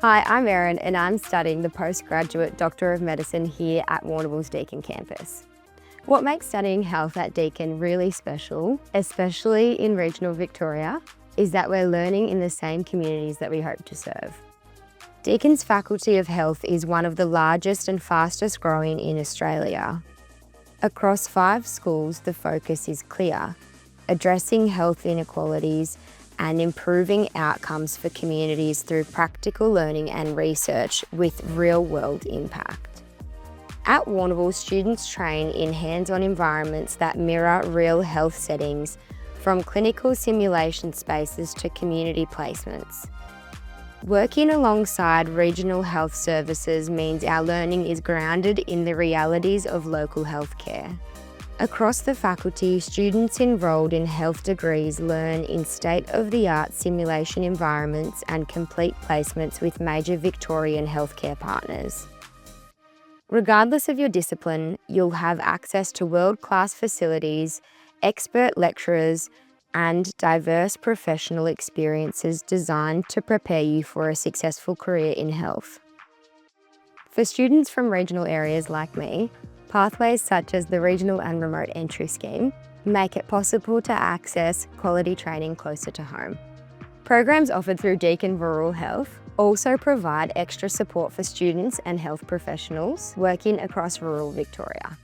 Hi, I'm Erin and I'm studying the postgraduate Doctor of Medicine here at Warrnambool's Deakin campus. What makes studying health at Deakin really special, especially in regional Victoria, is that we're learning in the same communities that we hope to serve. Deakin's Faculty of Health is one of the largest and fastest growing in Australia. Across 5 schools, the focus is clear: addressing health inequalities and improving outcomes for communities through practical learning and research with real-world impact. At Warrnambool, students train in hands-on environments that mirror real health settings, from clinical simulation spaces to community placements. Working alongside regional health services means our learning is grounded in the realities of local healthcare. Across the faculty, students enrolled in health degrees learn in state-of-the-art simulation environments and complete placements with major Victorian healthcare partners. Regardless of your discipline, you'll have access to world-class facilities, expert lecturers, and diverse professional experiences designed to prepare you for a successful career in health. For students from regional areas like me, pathways such as the Regional and Remote Entry Scheme make it possible to access quality training closer to home. Programs offered through Deakin Rural Health also provide extra support for students and health professionals working across rural Victoria.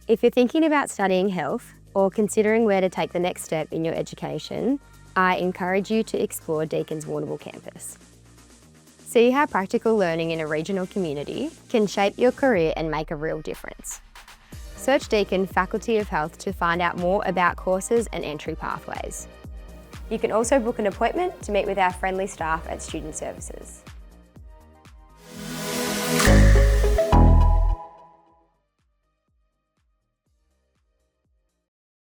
If you're thinking about studying health or considering where to take the next step in your education, I encourage you to explore Deakin's Warrnambool Campus. See how practical learning in a regional community can shape your career and make a real difference. Search Deakin Faculty of Health to find out more about courses and entry pathways. You can also book an appointment to meet with our friendly staff at Student Services.